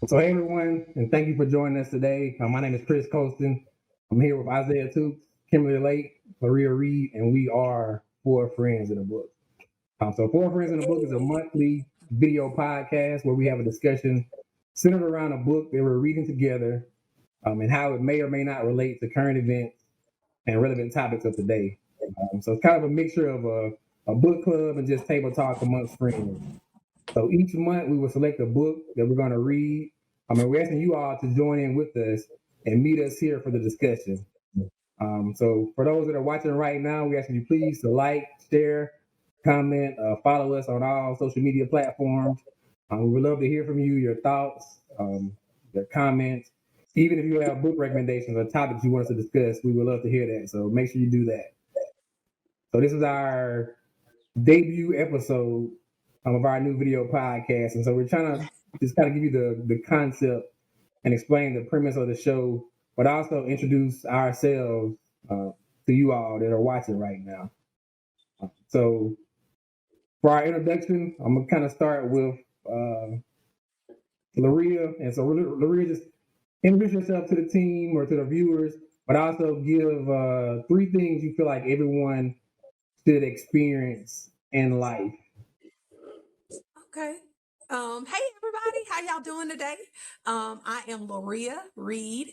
So hey everyone, and thank you for joining us today. My name is Chris Colston. I'm here with Isaiah Toops, Kimberly Lake, Maria Reed, and we are Four Friends in a Book. So Four Friends in a Book is a monthly video podcast where we have a discussion centered around a book that we're reading together, and how it may or may not relate to current events and relevant topics of today. So it's kind of a mixture of a book club and just table talk amongst friends. So each month we will select a book that we're going to read. We're asking you all to join in with us and meet us here for the discussion. So for those that are watching right now, we ask you please to like, share, comment, follow us on all social media platforms. We would love to hear from you, your thoughts, your comments. Even if you have book recommendations or topics you want us to discuss, we would love to hear that. So make sure you do that. So this is our debut episode of our new video podcast. And so we're trying to just kind of give you the concept and explain the premise of the show, but also introduce ourselves to you all that are watching right now. So for our introduction, I'm going to kind of start with Laria. And so Laria, just introduce yourself to the team or to the viewers, but also give 3 things you feel like everyone should experience in life. Okay. Hey everybody, how y'all doing today? I am Loria Reed,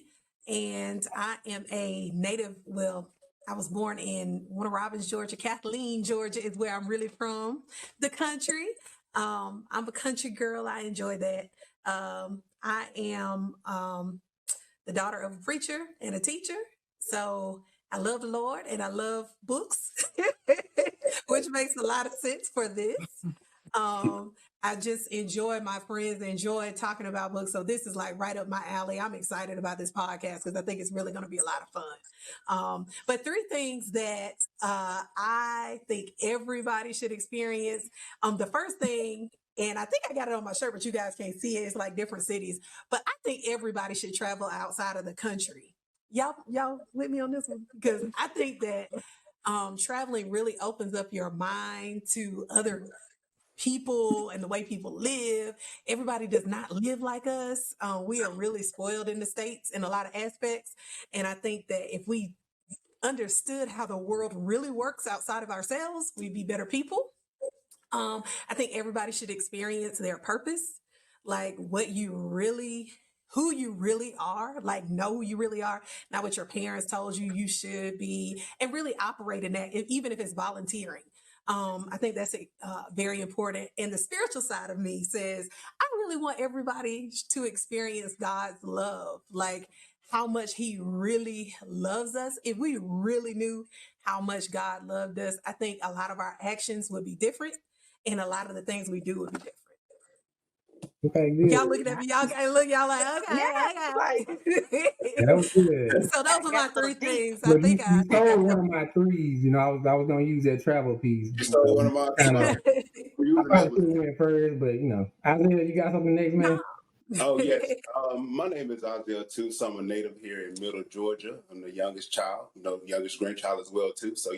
and I am a native. Well, I was born in Warner Robins, Georgia. Kathleen, Georgia is where I'm really from, the country. I'm a country girl. I enjoy that. I am the daughter of a preacher and a teacher. So I love the Lord and I love books, which makes a lot of sense for this. I just enjoy my friends, enjoy talking about books. So this is like right up my alley. I'm excited about this podcast because I think it's really going to be a lot of fun. But 3 things that I think everybody should experience. The first thing, and I think I got it on my shirt, but you guys can't see it. It's like different cities. But I think everybody should travel outside of the country. Y'all with me on this one? Because I think that traveling really opens up your mind to other people and the way people live. Everybody does not live like us. We are really spoiled in the States in a lot of aspects. And I think that if we understood how the world really works outside of ourselves, we'd be better people. I think everybody should experience their purpose, like who you really are, like know who you really are, not what your parents told you you should be, and really operate in that, even if it's volunteering. I think that's very important. And the spiritual side of me says, I really want everybody to experience God's love, like how much He really loves us. If we really knew how much God loved us, I think a lot of our actions would be different and a lot of the things we do would be different. Okay, good. Y'all looking at me, y'all can't look, y'all like, okay. That was good. So those are my 3 things. I Look, think you stole one of my 3s. I was gonna use that travel piece. You stole one of mine. I Using probably that should have went first, but Isaiah, you got something next, man? Oh yes. My name is Isaiah too. So I'm a native here in Middle Georgia. I'm the youngest child, youngest grandchild as well too. So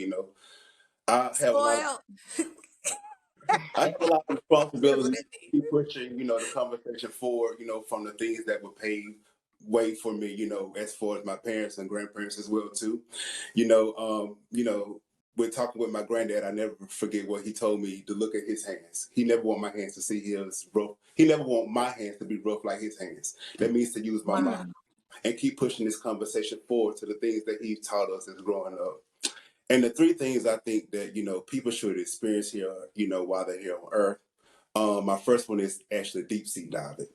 I have a lot. I have a lot of responsibility to keep pushing, the conversation forward, from the things that would pave way for me, as far as my parents and grandparents as well too. When talking with my granddad, I never forget what he told me to look at his hands. He never want my hands to see his rough. He never want my hands to be rough like his hands. That means to use my mind and keep pushing this conversation forward to the things that he taught us as growing up. And the 3 things I think that, people should experience here, while they're here on Earth. My first one is actually deep sea diving.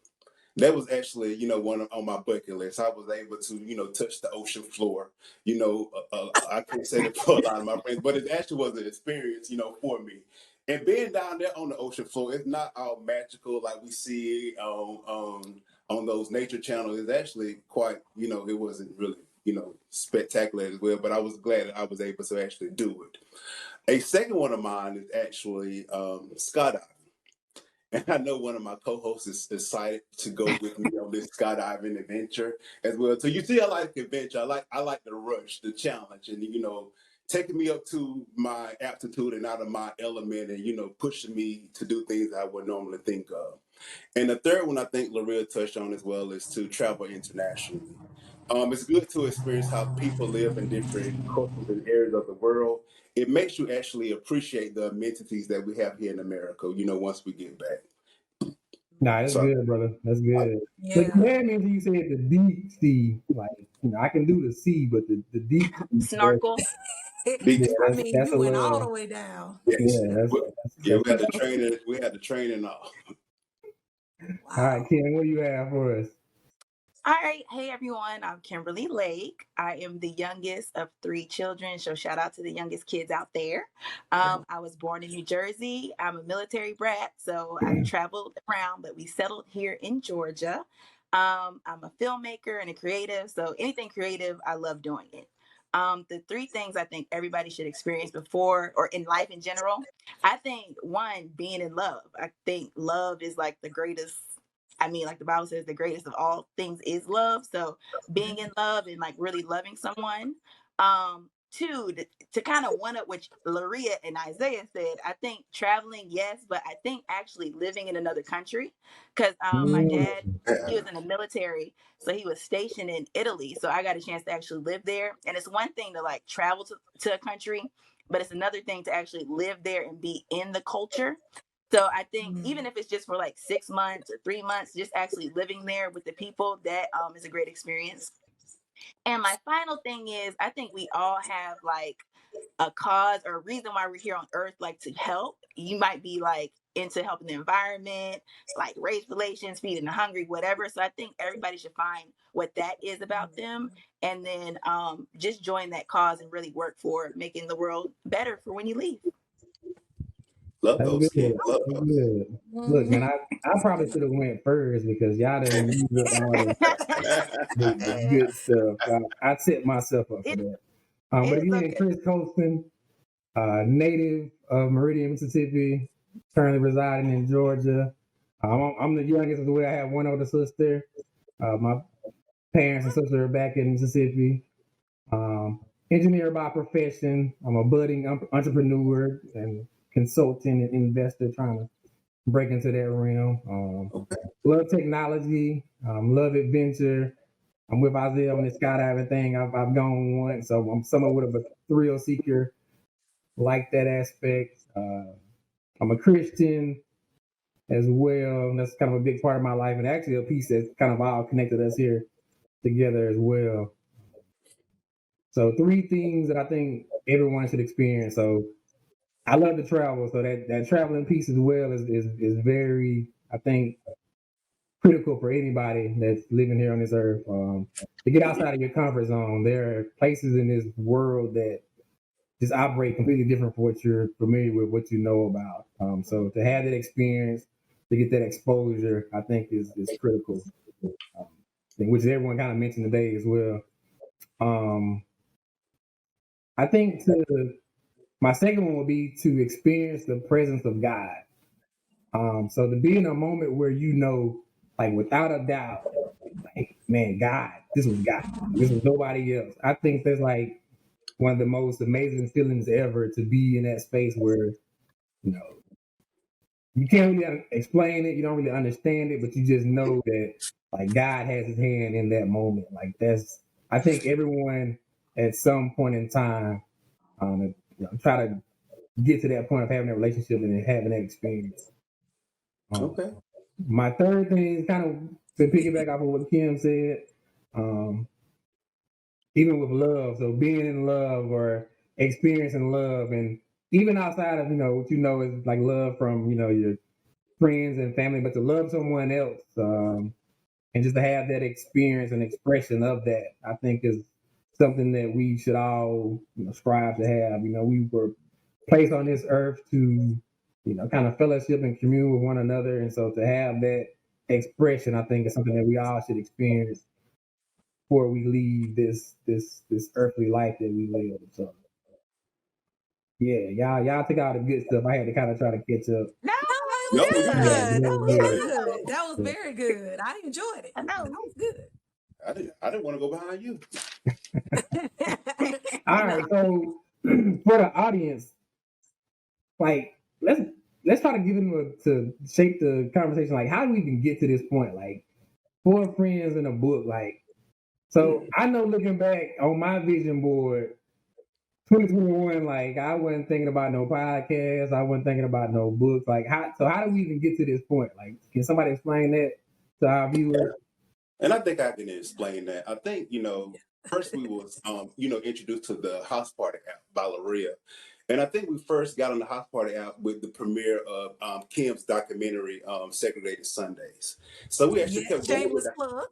That was actually, one on my bucket list. I was able to, touch the ocean floor. I can't say that for a lot of my friends, but it actually was an experience, for me. And being down there on the ocean floor, it's not all magical like we see on those nature channels. It's actually quite, it wasn't really, spectacular as well. But I was glad that I was able to actually do it. A second one of mine is actually skydiving. And I know one of my co-hosts is excited to go with me on this skydiving adventure as well. So you see, I like adventure. I like the rush, the challenge, and taking me up to my aptitude and out of my element, and pushing me to do things I would normally think of. And the third one I think Loria touched on as well is to travel internationally. It's good to experience how people live in different cultures and areas of the world. It makes you actually appreciate the amenities that we have here in America, once we get back. Nah, that's So good, brother. That's good. But Yeah. you had me until you said the deep sea. Like, I can do the sea, but the deep sea, Snorkel. deep, yeah, I mean, that's you a went all little, the way down. yes. yeah, Yeah, that's we had to train it. We had to train and all. all right, Wow. Ken, what do you have for us? All right. Hey, everyone. I'm Kimberly Lake. I am the youngest of 3 children. So, shout out to the youngest kids out there. I was born in New Jersey. I'm a military brat. So, I've traveled around, but we settled here in Georgia. I'm a filmmaker and a creative. So, anything creative, I love doing it. The 3 things I think everybody should experience before or in life in general. I think one, being in love. I think love is like the greatest. I mean, like the Bible says, the greatest of all things is love. So being in love and like really loving someone. 2, to kind of one up which Loria and Isaiah said, I think traveling, yes, but I think actually living in another country. Because my dad, he was in the military, so he was stationed in Italy. So I got a chance to actually live there. And it's one thing to like travel to a country, but it's another thing to actually live there and be in the culture. So I think even if it's just for like 6 months or 3 months, just actually living there with the people, that is a great experience. And my final thing is, I think we all have like a cause or a reason why we're here on earth, like to help. You might be like into helping the environment, like race relations, feeding the hungry, whatever. So I think everybody should find what that is about them, and then just join that cause and really work for making the world better for when you leave. Love That's those, good. Ken. Love That's those. good. Look, man, I probably should have went first because y'all didn't use up all the good stuff. I set myself up for It, that. But it's again, okay. Chris Colston, native of Meridian, Mississippi, currently residing in Georgia. I'm the youngest of the way. I have one older sister. My parents and sister are back in Mississippi. Um, Engineer by profession. I'm a budding entrepreneur and consultant and investor trying to break into that realm. Okay. Love technology, love adventure. I'm with Isaiah on this skydiving thing. I've gone once, so I'm somewhat of a thrill seeker, like that aspect. I'm a Christian as well. And that's kind of a big part of my life, and actually a piece that's kind of all connected us here together as well. So 3 things that I think everyone should experience. So I love to travel, so that traveling piece as well is very, I think, critical for anybody that's living here on this earth. To get outside of your comfort zone. There are places in this world that just operate completely different from what you're familiar with, what you know about. So to have that experience, to get that exposure, I think is critical. Which everyone kind of mentioned today as well. I think my second one would be to experience the presence of God. So to be in a moment where like without a doubt, like, man, God, this was God. This was nobody else. I think that's like one of the most amazing feelings ever, to be in that space where, you know, you can't really explain it, you don't really understand it, but you just know that like God has his hand in that moment. Like I think everyone at some point in time, try to get to that point of having that relationship and having that experience. Okay. My third thing is kind of to piggyback off of what Kim said. Um, Even with love, so being in love or experiencing love, and even outside of what is like love from your friends and family, but to love someone else, and just to have that experience and expression of that, I think is something that we should all strive to have. We were placed on this earth to kind of fellowship and commune with one another, and so to have that expression, I think is something that we all should experience before we leave this earthly life that we live. So yeah, y'all took out the good stuff. I had to kind of try to catch up. No, No, that it was No, was you good. good. good. Yeah, That real was good. good. That was Yeah. very good. I enjoyed it. I That know. was good. I didn't want to go behind you. All You right, know. so for the audience, like let's let's try to give them to shape the conversation. Like, how do we even get to this point? Like, 4 friends in a book. Like, so I know looking back on my vision board, 2021, like I wasn't thinking about no podcast. I wasn't thinking about no books. Like, how do we even get to this point? Like, can somebody explain that to our viewers? And I think I can explain that. I think, first we was, introduced to the House Party app by Loria. And I think we first got on the House Party app with the premiere of Kim's documentary, Segregated Sundays. So we actually kept going with Shameless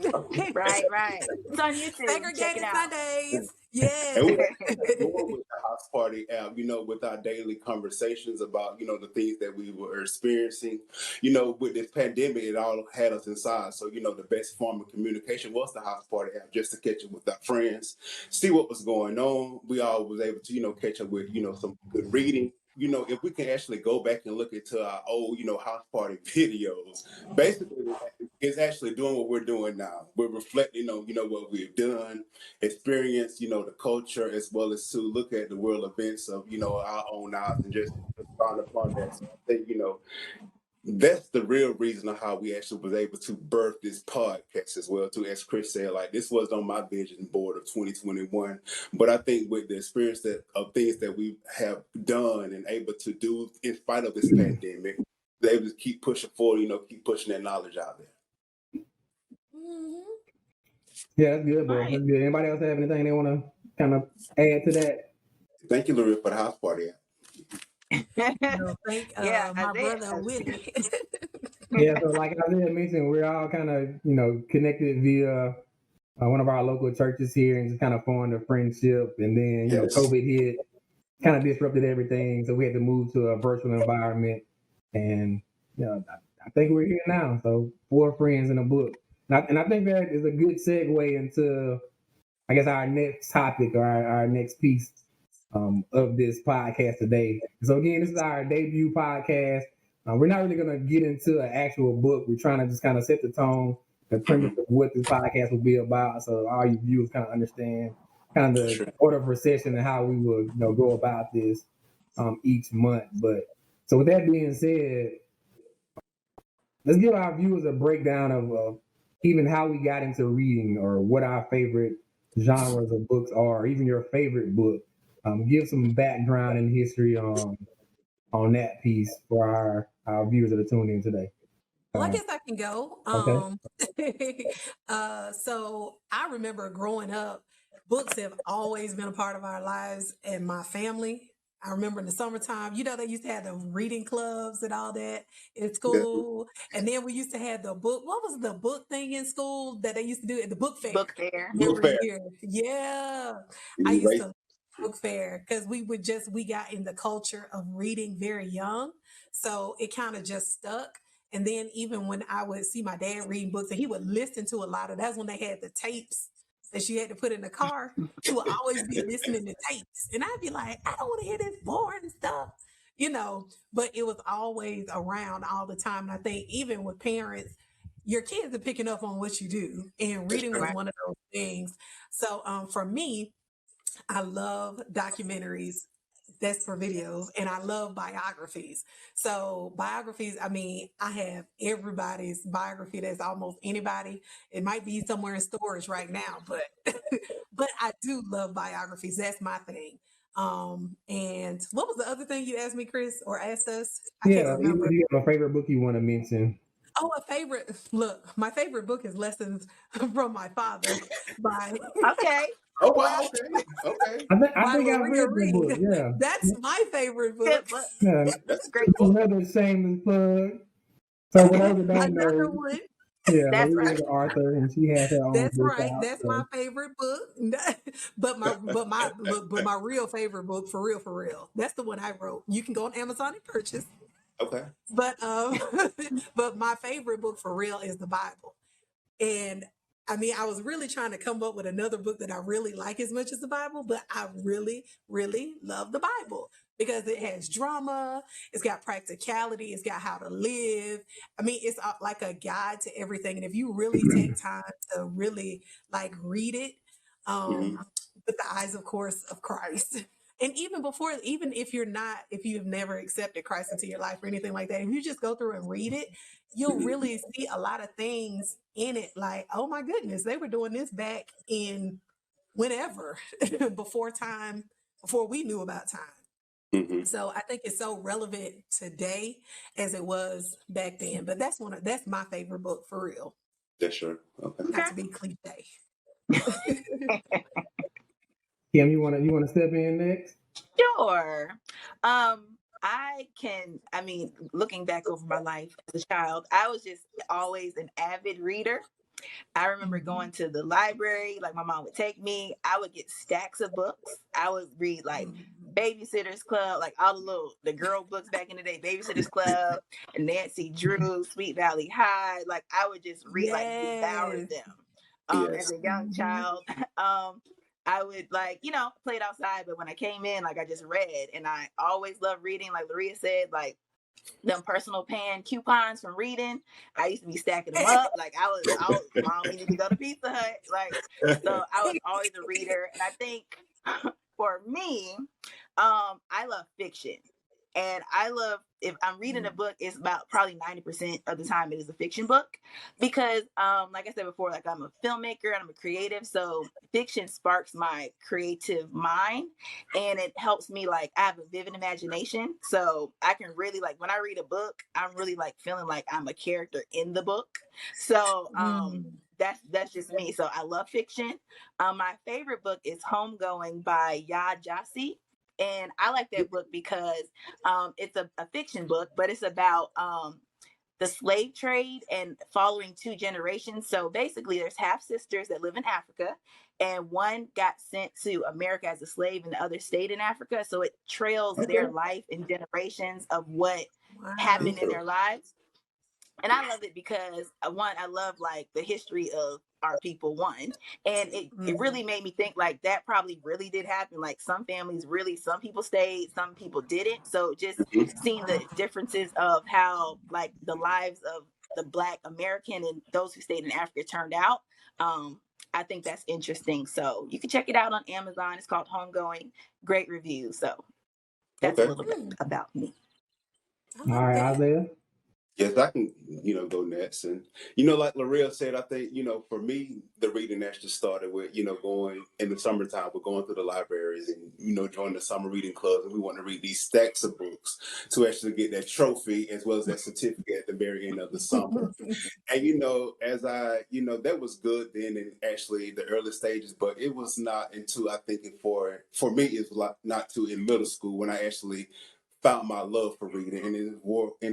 plug. Right. It's on YouTube. Check it Segregated out. Sundays. Yes. And we actually kept going with the House Party app, with our daily conversations about, the things that we were experiencing. With this pandemic, it all had us inside. So, the best form of communication was the House Party app, just to catch up with our friends, see what was going on. We all was able to, catch up with, some good reading. If we can actually go back and look into our old, house party videos, basically it's actually doing what we're doing now. We're reflecting on, what we've done, experience, the culture, as well as to look at the world events of, our own lives and just respond upon that. So I think, that's the real reason of how we actually was able to birth this podcast as well, too. As Chris said, like, this was on my vision board of 2021. But I think with the experience of things that we have done and able to do in spite of this pandemic, they're able to keep pushing forward, keep pushing that knowledge out there. Mhm. Yeah, that's good, bro. Right. That's good. Anybody else have anything they want to kind of add to that? Thank you, Loretta, for the house party. No, thank Yeah, my Isaiah. brother Willie. Yeah, so like Isaiah mentioned, we're all kind of, connected via one of our local churches here and just kind of formed a friendship. And then, Yes. COVID hit, kind of disrupted everything. So we had to move to a virtual environment. And, I think we're here now. So 4 friends in a book. And I think that is a good segue into, I guess, our next topic or our next piece of this podcast today. So again, this is our debut podcast. We're not really going to get into an actual book. We're trying to just kind of set the tone, the premise of what this podcast will be about, so all you viewers kind of understand kind of the order of recession and how we will, go about this each month. But so with that being said, let's give our viewers a breakdown of even how we got into reading or what our favorite genres of books are, or even your favorite book. Give some background and history on that piece for our viewers that are tuning in today. Well, I guess I can go. Okay. So I remember growing up, books have always been a part of our lives and my family. I remember in the summertime, they used to have the reading clubs and all that in school. And then we used to have the book. What was the book thing in school that they used to do at the book fair? Book fair. Every year. Yeah. I used to book fair because we got in the culture of reading very young. So it kind of just stuck. And then even when I would see my dad reading books and he would listen to a lot of, that's when they had the tapes that she had to put in the car. He would always be listening to tapes. And I'd be like, I don't want to hear this boring stuff, but it was always around all the time. And I think even with parents, your kids are picking up on what you do. And reading was one of those things. So for me, I love documentaries. That's for videos. And I love biographies. So biographies, I have everybody's biography. That's almost anybody. It might be somewhere in storage right now, but but I do love biographies. That's my thing. And what was the other thing you asked me, Chris, or asked us? I can't remember. Do you have a favorite book you want to mention? Oh, look, my favorite book is Lessons from My Father by Okay. Oh, wow. Okay. I think I read the book. Yeah. That's my favorite book. Good book. Yeah. That's a great book. Another shameless plug. So for those that don't Another know, one. yeah, That's Maria right. is an author, and she has her own That's book right. out. That's my favorite book. but my real favorite book, for real. That's the one I wrote. You can go on Amazon and purchase. Okay. But but my favorite book for real is the Bible. And I was really trying to come up with another book that I really like as much as the Bible, but I really, really love the Bible because it has drama, it's got practicality, it's got how to live. It's like a guide to everything. And if you really take time to really read it, with the eyes, of course, of Christ, And even before, even if you've never accepted Christ into your life or anything like that, if you just go through and read it, you'll really see a lot of things in it. Like, oh my goodness, they were doing this back in whenever, before we knew about time. Mm-hmm. So I think it's so relevant today as it was back then. But that's my favorite book for real. That's sure. Okay. Not to be cliche. Kim, you wanna step in next? Sure. I mean, looking back over my life as a child, I was just always an avid reader. I remember going to the library, like my mom would take me. I would get stacks of books. I would read like Babysitter's Club, like all the girl books back in the day, Babysitter's Club, and Nancy Drew, Sweet Valley High. Like I would just read, like devour Yes. them. Yes. As a young child. I would play it outside, but when I came in, like I just read, and I always loved reading. Like Loria said, like them personal pan coupons from reading. I used to be stacking them up. Like I was mom, we need to go to Pizza Hut. Like, so I was always a reader. And I think for me, I love fiction. And I love, if I'm reading a book, it's about probably 90% of the time it is a fiction book. Because like I said before, like I'm a filmmaker and I'm a creative. So fiction sparks my creative mind, and it helps me, like I have a vivid imagination. So I can really, like when I read a book, I'm really like feeling like I'm a character in the book. So that's just me. So I love fiction. My favorite book is Homegoing by Ya Jassy. And I like that book because it's a fiction book, but it's about the slave trade and following two generations. So basically, there's half sisters that live in Africa, and one got sent to America as a slave, and the other stayed in Africa. So it trails their life and generations of what happened in their lives. And I love it because one, I love like the history of our people, one, and it really made me think like that probably really did happen. Like some families really, some people stayed, some people didn't. So just seeing the differences of how like the lives of the Black American and those who stayed in Africa turned out. I think that's interesting. So you can check it out on Amazon. It's called Homegoing. Great review. So that's a little bit about me. All right, Isaiah. Yes, I can, go next. And, like L'Oreal said, I think, for me, the reading actually started with, going in the summertime, we're going through the libraries and, joining the summer reading clubs. And we want to read these stacks of books to actually get that trophy as well as that certificate at the very end of the summer. And, as that was good then in actually the early stages, but it was not until I think for me, it's not too in middle school when I actually found my love for reading, and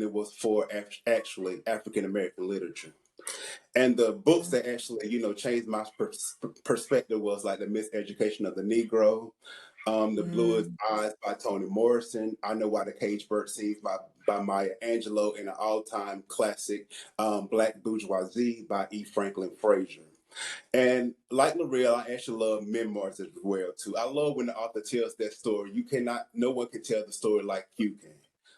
it was for actually African American literature. And the books that actually, changed my perspective was like The Miseducation of the Negro, The Bluest Eyes by Toni Morrison, I Know Why the Caged Bird Sings by Maya Angelou, and an all-time classic, Black Bourgeoisie by E. Franklin Frazier. And like L'Oreal, I actually love memoirs as well too. I love when the author tells that story. No one can tell the story like you can,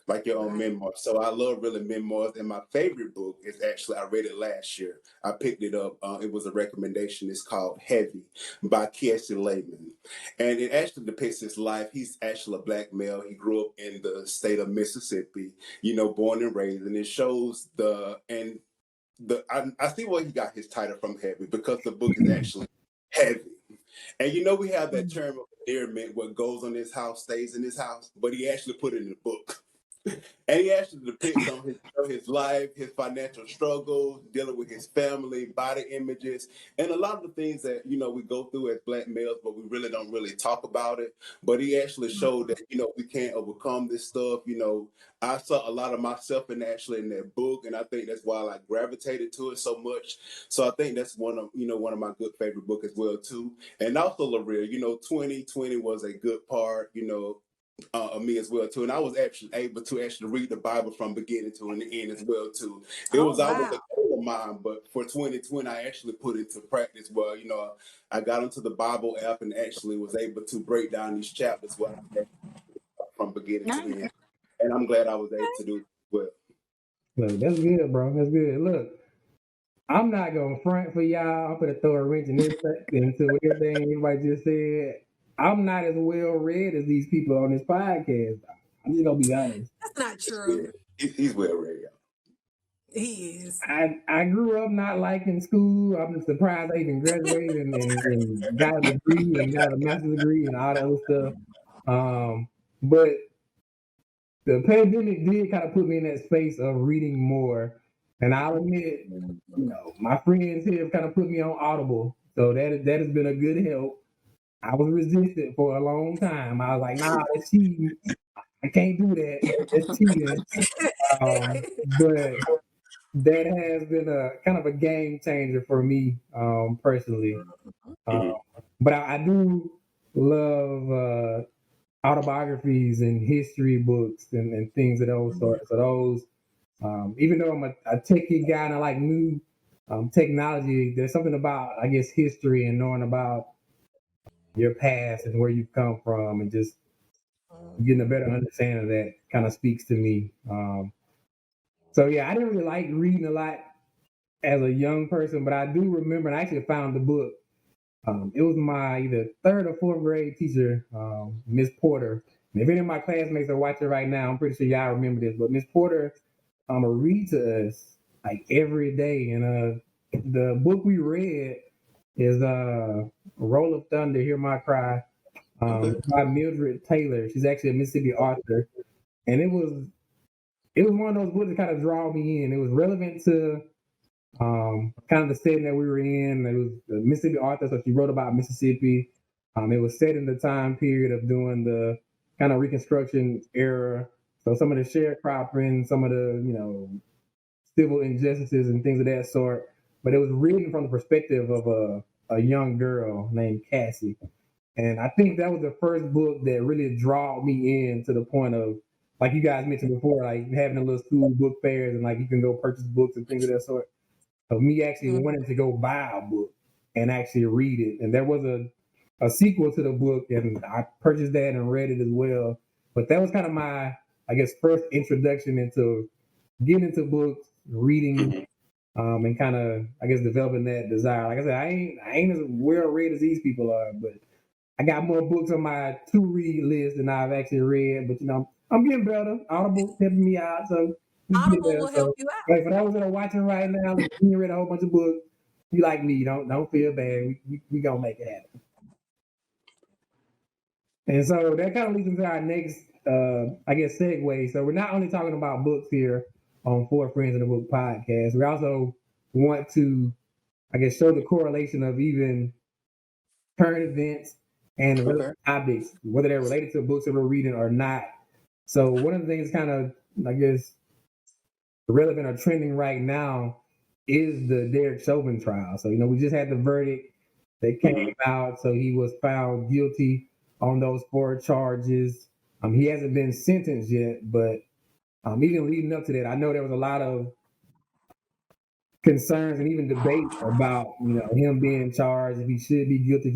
like your own memoir. So I love really memoirs. And my favorite book is actually, I read it last year. I picked it up. It was a recommendation. It's called Heavy by Kiese Lehman. And it actually depicts his life. He's actually a Black male. He grew up in the state of Mississippi, born and raised. And it shows I see where he got his title from, Heavy, because the book is actually heavy. And we have that term of endearment, what goes on his house stays in his house, but he actually put it in the book. And he actually depicts on his life, his financial struggles, dealing with his family, body images, and a lot of the things that, we go through as Black males, but we really don't really talk about it. But he actually showed that, we can't overcome this stuff. I saw a lot of myself in that book, and I think that's why I gravitated to it so much. So I think that's one of my good favorite books as well, too. And also, L'Oreal, 2020 was a good part, of me as well too, and I was actually able to read the Bible from beginning to the end as well too. It was always a goal of mine, but for 2020, I actually put it to practice. Well, I got into the Bible app and actually was able to break down these chapters from beginning to end, and I'm glad I was able to do it well. Look, that's good, bro. That's good. Look, I'm not gonna front for y'all. I'm gonna throw a wrench into everything everybody just said. I'm not as well read as these people on this podcast. I'm just gonna be honest. That's not It's true. weird. He's well read, y'all. He is. I grew up not liking school. I'm surprised I even graduated and got a degree and got a master's degree and all that other stuff. But the pandemic did kind of put me in that space of reading more. And I'll admit, my friends here have kind of put me on Audible. So that has been a good help. I was resistant for a long time. I was like, nah, that's cheating. I can't do that. That's cheating. But that has been a kind of a game changer for me personally. Um, but I do love autobiographies and history books and things of those sorts. So those, even though I'm a techie guy and I like new technology, there's something about, I guess, history and knowing about your past and where you've come from and just getting a better understanding of that kind of speaks to me. So yeah, I didn't really like reading a lot as a young person, but I do remember, and I actually found the book. It was my either third or fourth grade teacher, Miss Porter. And if any of my classmates are watching right now, I'm pretty sure y'all remember this, but Miss Porter would read to us like every day. And the book we read is Roll of Thunder, Hear My Cry, by Mildred Taylor. She's actually a Mississippi author. And it was one of those books that kind of draw me in. It was relevant to kind of the setting that we were in. It was the Mississippi author, so she wrote about Mississippi. It was set in the time period of doing the kind of Reconstruction era. So some of the sharecropping, some of the civil injustices and things of that sort. But it was written from the perspective of a young girl named Cassie. And I think that was the first book that really drew me in to the point of, like you guys mentioned before, like having a little school book fairs and like you can go purchase books and things of that sort. Of me actually wanting to go buy a book and actually read it. And there was a sequel to the book, and I purchased that and read it as well. But that was kind of my, I guess, first introduction into getting into books, reading, and kind of, I guess, developing that desire. Like I said, I ain't as well read as these people are, but I got more books on my to read list than I've actually read. But I'm getting better. Audible helping me out, so we get Audible there. will help So, you out. like for those that are watching right now, you read a whole bunch of books. You like me? Don't feel bad. We gonna make it happen. And so that kind of leads into our next, I guess, segue. So we're not only talking about books here on Four Friends in the Book podcast. We also want to, I guess, show the correlation of even current events and relevant topics, whether they're related to books that we're reading or not. So one of the things kind of, I guess, relevant or trending right now is the Derek Chauvin trial. So, we just had the verdict that came out. So he was found guilty on those 4 charges. He hasn't been sentenced yet, but even leading up to that, I know there was a lot of concerns and even debate about, him being charged, if he should be guilty,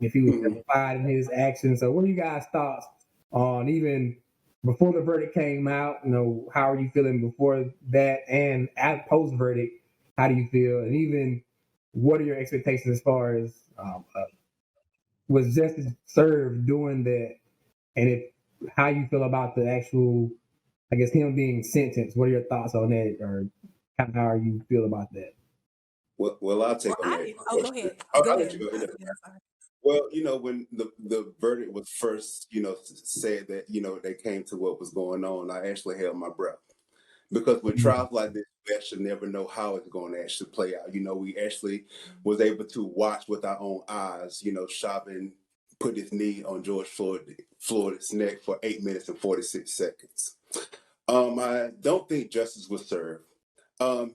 if he was justified in his actions. So what are you guys' thoughts on even before the verdict came out? How are you feeling before that and at post verdict? How do you feel? And even what are your expectations as far as was justice served doing that? And how you feel about the actual, I guess, him being sentenced? What are your thoughts on that, or kind of how you feel about that? Well, I'll take on that. Go ahead. I'll let you go ahead. Well, when the verdict was first, said that, they came to what was going on, I actually held my breath. Because with trials like this, we actually never know how it's going to actually play out. We actually was able to watch with our own eyes, Chovin put his knee on George Floyd's neck for 8 minutes and 46 seconds. I don't think justice was served.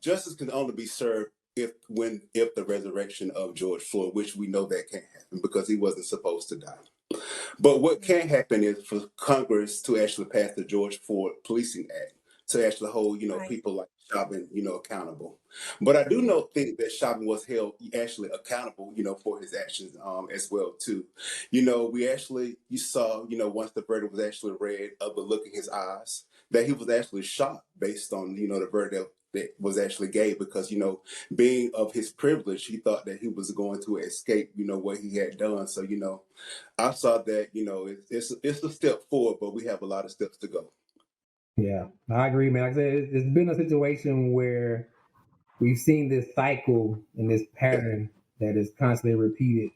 Justice can only be served if the resurrection of George Floyd, which we know that can't happen because he wasn't supposed to die. But what can happen is for Congress to actually pass the George Floyd Policing Act to actually hold, people like Chovin, accountable. But I do think that Chovin was held actually accountable, for his actions as well too. You saw, once the verdict was actually read, of the look in his eyes, that he was actually shocked based on, the verdict that was actually gay, because, being of his privilege, he thought that he was going to escape, what he had done. So, I saw that, it's a step forward, but we have a lot of steps to go. Yeah, I agree, man. Like I said, it's been a situation where we've seen this cycle and this pattern that is constantly repeated.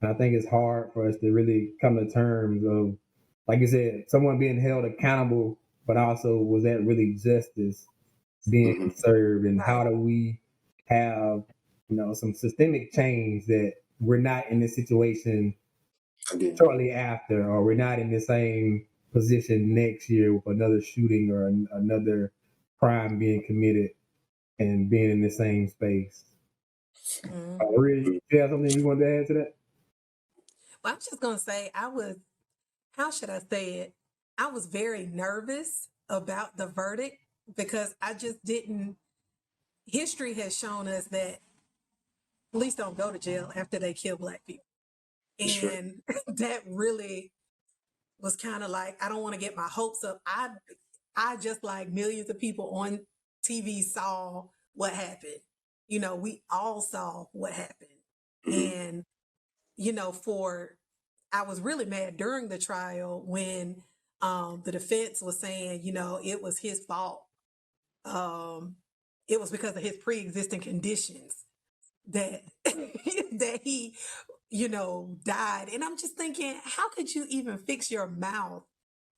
And I think it's hard for us to really come to terms of, like you said, someone being held accountable, but also was that really justice being served, and how do we have, some systemic change that we're not in this situation shortly after, or we're not in the same position next year with another shooting or another crime being committed and being in the same space. Really, you have something you want to add to that? Well, I'm just going to say, how should I say it? I was very nervous about the verdict because I just didn't. History has shown us that police don't go to jail after they kill Black people. And that really was kind of like, I don't want to get my hopes up. I just, like millions of people on TV, saw what happened. We all saw what happened. And, I was really mad during the trial when the defense was saying, it was his fault. It was because of his pre-existing conditions that that he died. And I'm just thinking, how could you even fix your mouth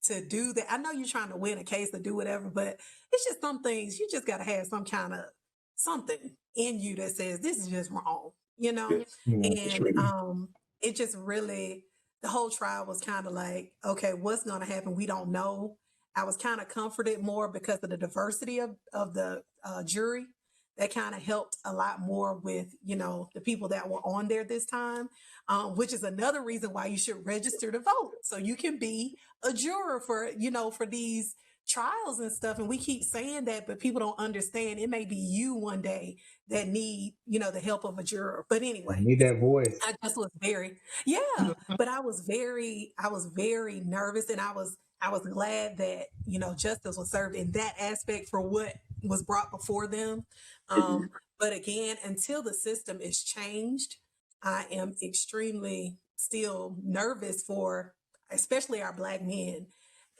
to do that? I know you're trying to win a case or do whatever, but it's just some things you just got to have some kind of something in you that says this is just wrong, and it just really, the whole trial was kind of like, okay, what's going to happen? We don't know. I was kind of comforted more because of the diversity of the jury. That kind of helped a lot more with, the people that were on there this time, which is another reason why you should register to vote. So you can be a juror for these trials and stuff. And we keep saying that, but people don't understand. It may be you one day that need, the help of a juror. But anyway, I need that voice. I just was but I was very nervous, and I was glad that, justice was served in that aspect for what was brought before them. But again, until the system is changed, I am extremely still nervous for, especially our Black men,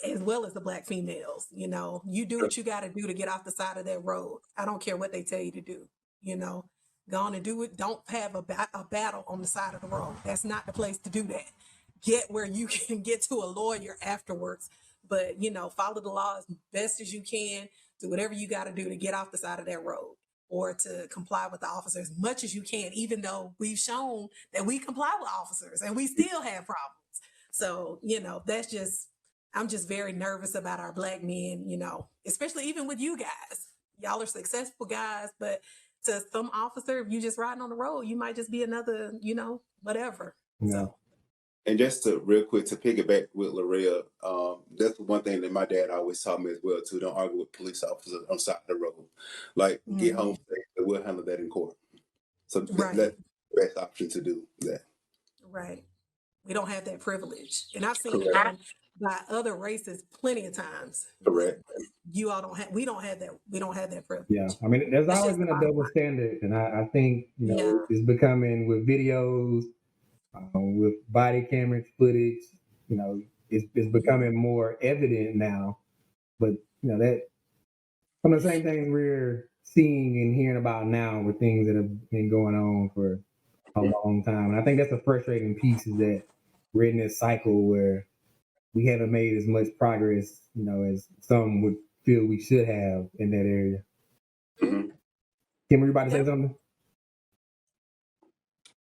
as well as the Black females. You do what you got to do to get off the side of that road. I don't care what they tell you to do. Go on and do it. Don't have a battle on the side of the road. That's not the place to do that. Get where you can get to a lawyer afterwards. But, follow the law as best as you can. Do whatever you got to do to get off the side of that road, or to comply with the officer as much as you can, even though we've shown that we comply with officers and we still have problems. So, I'm just very nervous about our Black men, especially even with you guys. Y'all are successful guys, but to some officer, if you just riding on the road, you might just be another, whatever. Yeah. So. And just to real quick to piggyback with Lorea, that's one thing that my dad always taught me as well too. Don't argue with police officers on the side of the road. Like, get home safe, and we'll handle that in court. So that's the best option to do that. Right. We don't have that privilege, and I've seen it done by other races plenty of times. Correct. You all don't have. We don't have that. We don't have that privilege. Yeah, I mean, there's always been a double standard, and I think it's becoming with videos. With body camera footage, it's becoming more evident now. But that some of the same things we're seeing and hearing about now were things that have been going on for a long time. And I think that's the frustrating piece, is that we're in this cycle where we haven't made as much progress, as some would feel we should have in that area. Kim, were you about to say something?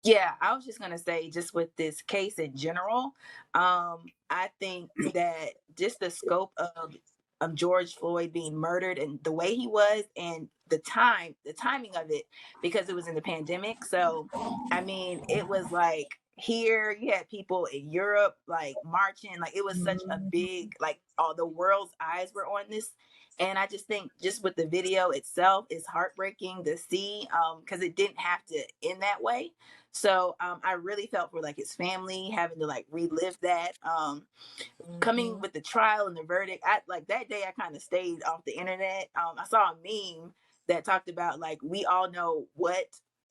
Yeah, I was just going to say, just with this case in general, I think that just the scope of George Floyd being murdered and the way he was, and the timing of it, because it was in the pandemic. So, I mean, it was like, here you had people in Europe like marching, like it was such a big, like all the world's eyes were on this. And I just think, just with the video itself, it's heartbreaking to see, because it didn't have to end that way. So I really felt for like his family having to like relive that. Coming with the trial and the verdict, I like that day I kind of stayed off the internet. I saw a meme that talked about like, we all know what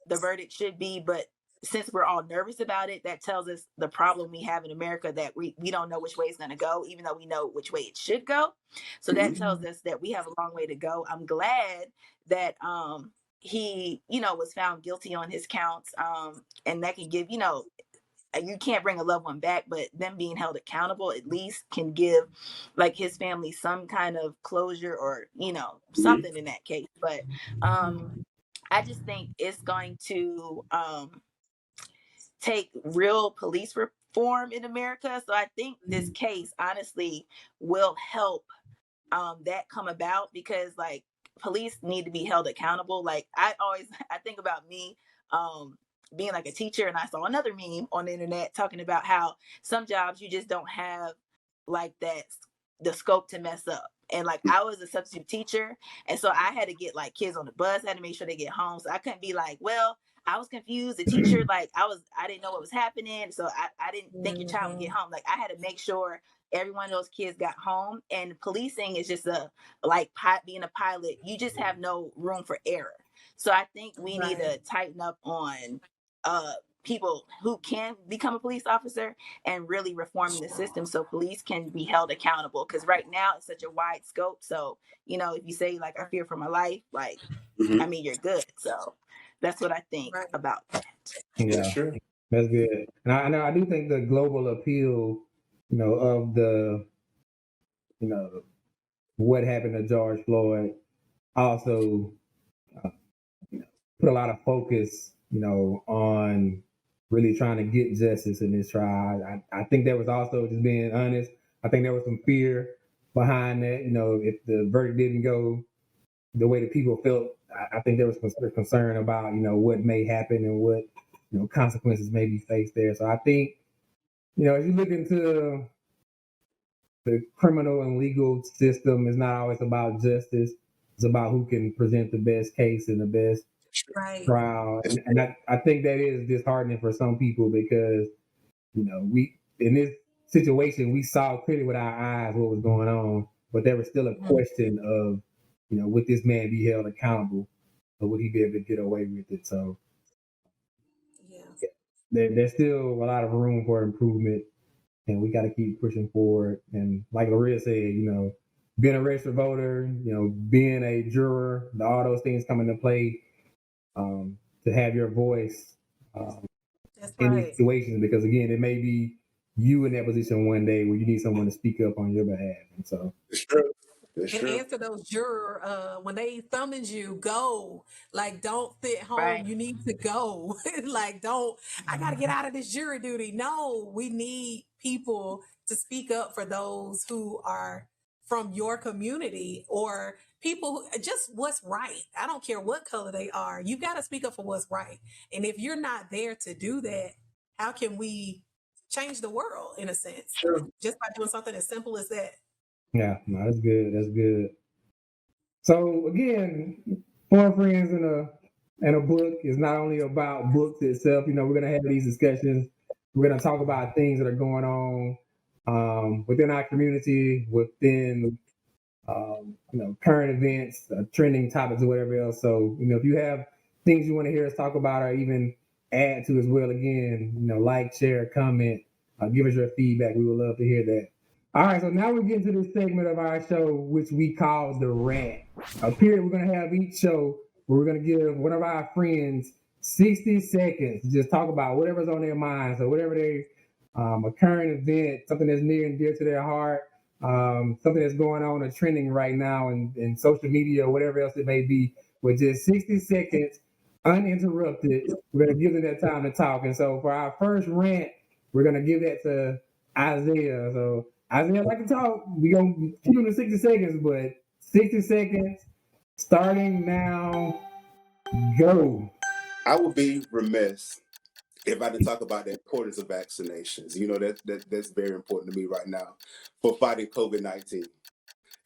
the verdict should be, but since we're all nervous about it, that tells us the problem we have in America, that we don't know which way it's going to go, even though we know which way it should go. So that tells us that we have a long way to go. I'm glad that he, was found guilty on his counts, and that can give, you can't bring a loved one back, but them being held accountable at least can give like his family some kind of closure, or something in that case. But I just think it's going to take real police reform in America. So I think this case honestly will help that come about, because like police need to be held accountable. Like I think about me being like a teacher, and I saw another meme on the internet talking about how some jobs you just don't have like that the scope to mess up. And like I was a substitute teacher, and so I had to get like kids on the bus, I had to make sure they get home. So I couldn't be like, well, I was confused. The teacher, like I didn't know what was happening. So I didn't think your child would get home. Like I had to make sure every one of those kids got home. And policing is just being a pilot. You just have no room for error. So I think we need to tighten up on people who can become a police officer, and really reforming the system so police can be held accountable. Because right now it's such a wide scope. So, if you say like, I fear for my life, like, I mean, you're good. So that's what I think about that. Yeah, sure. That's good. And I do think the global appeal, of the, what happened to George Floyd also put a lot of focus, on really trying to get justice in this trial. I think there was also, just being honest, I think there was some fear behind that. If the verdict didn't go the way that people felt, I think there was concern about, what may happen and what, consequences may be faced there. So I think, as you look into the criminal and legal system, it's not always about justice. It's about who can present the best case and the best trial. And I think that is disheartening for some people, because, we, in this situation, we saw clearly with our eyes what was going on, but there was still a question of, would this man be held accountable, or would he be able to get away with it? So there's still a lot of room for improvement, and we got to keep pushing forward. And like Loria said, being a registered voter, being a juror, all those things come into play, to have your voice in these situations, because again, it may be you in that position one day where you need someone to speak up on your behalf. And so It's true. Answer those juror when they summons you, go. Like, don't sit home. You need to go. Like, I gotta get out of this jury duty. No, we need people to speak up for those who are from your community, or people just what's right. I don't care what color they are. You got to speak up for what's right. And if you're not there to do that, how can we change the world, in a sense? Just by doing something as simple as that. Yeah, no, that's good. That's good. So again, Four Friends in a Book is not only about books itself. We're gonna have these discussions. We're gonna talk about things that are going on within our community, within current events, trending topics, or whatever else. So if you have things you want to hear us talk about, or even add to as well, again, like, share, comment, give us your feedback. We would love to hear that. All right, so now we're getting to this segment of our show, which we call the rant. A period we're going to have each show where we're going to give one of our friends 60 seconds to just talk about whatever's on their minds, or whatever a current event, something that's near and dear to their heart, something that's going on or trending right now in social media, or whatever else it may be. With just 60 seconds, uninterrupted, we're going to give them that time to talk. And so for our first rant, we're going to give that to Isaiah. So Isaiah like to talk. We're going to keep him to 60 seconds, but 60 seconds starting now. Go. I would be remiss if I didn't talk about the importance of vaccinations. That's very important to me right now for fighting COVID-19.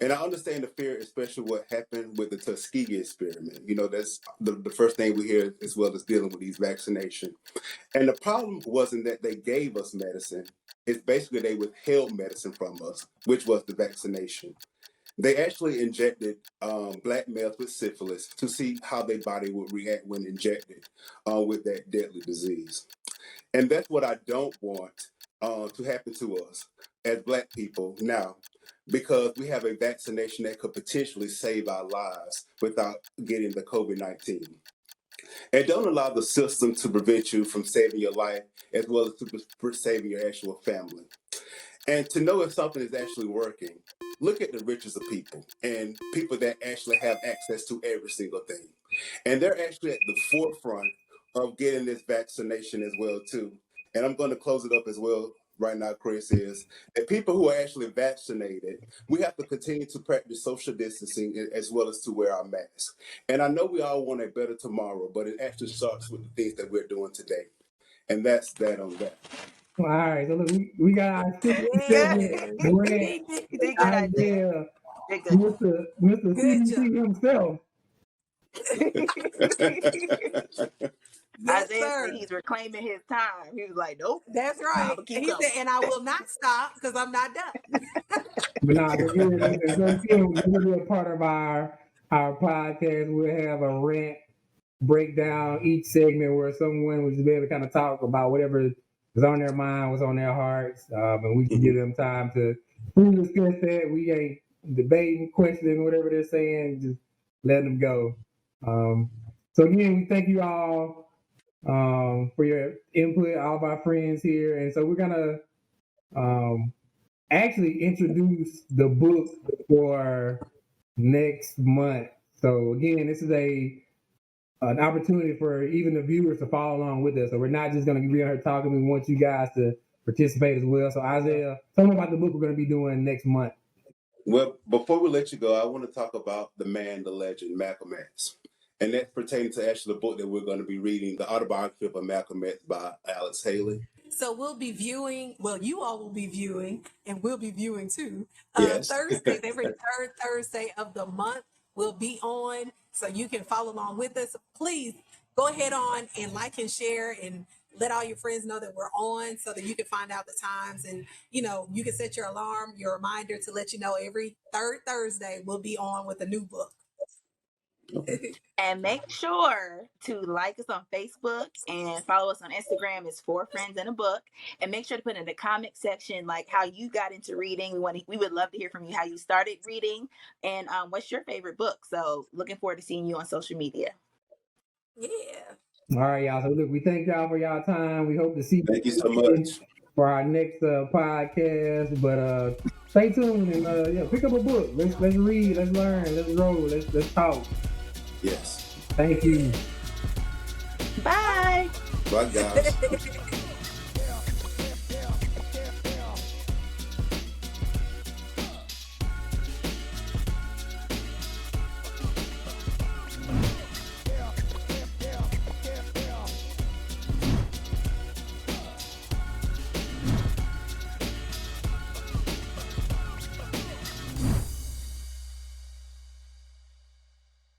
And I understand the fear, especially what happened with the Tuskegee experiment. That's the first thing we hear, as well as dealing with these vaccinations. And the problem wasn't that they gave us medicine. It's basically they withheld medicine from us, which was the vaccination. They actually injected black males with syphilis to see how their body would react when injected with that deadly disease. And that's what I don't want to happen to us as Black people now, because we have a vaccination that could potentially save our lives without getting the COVID-19. And don't allow the system to prevent you from saving your life as well as to saving your actual family. And to know if something is actually working, look at the richest of people and people that actually have access to every single thing. And they're actually at the forefront of getting this vaccination as well, too. And I'm going to close it up as well right now, Chris, is that people who are actually vaccinated, we have to continue to practice social distancing as well as to wear our masks. And I know we all want a better tomorrow, but it actually starts with the things that we're doing today. And that's that on that. All right, so look, we got our segment. You did good, Isaiah. Mr. CDC himself. Yes, Isaiah sir. said he's reclaiming his time. He was like, nope. That's right. Keep He going. said, and I will not stop because I'm not done. But nah, this will be a part of our podcast. We'll have a rant breakdown each segment where someone will just be able to kind of talk about whatever is on their mind, what's on their hearts, and we can give them time to discuss that. We ain't debating, questioning whatever they're saying, just letting them go. So again, we thank you all for your input, all of our friends here. And so we're gonna actually introduce the book for next month. So again, this is an opportunity for even the viewers to follow along with us. So we're not just going to be on here talking. We want you guys to participate as well. So Isaiah, tell me about the book we're going to be doing next month. Well, before we let you go, I want to talk about the man, the legend, Malcolm X. And that pertains to actually the book that we're going to be reading, the autobiography of Malcolm X by Alex Haley. So we'll be viewing, well, you all will be viewing, and we'll be viewing too. Yes. Thursdays, every third Thursday of the month will be on. So you can follow along with us. Please go ahead on and like and share and let all your friends know that we're on so that you can find out the times. And, you can set your alarm, your reminder to let you know every third Thursday we'll be on with a new book. And make sure to like us on Facebook and follow us on Instagram. It's 4 Friends in a Book. And make sure to put in the comment section like how you got into reading. We would love to hear from you how you started reading and what's your favorite book. So looking forward to seeing you on social media. Yeah. All right, y'all. So look, we thank y'all for y'all time. We hope to see Thank you so much for our next podcast. But stay tuned and pick up a book. Let's read. Let's learn. Let's roll. Let's talk. Yes. Thank you. Bye. Bye, guys.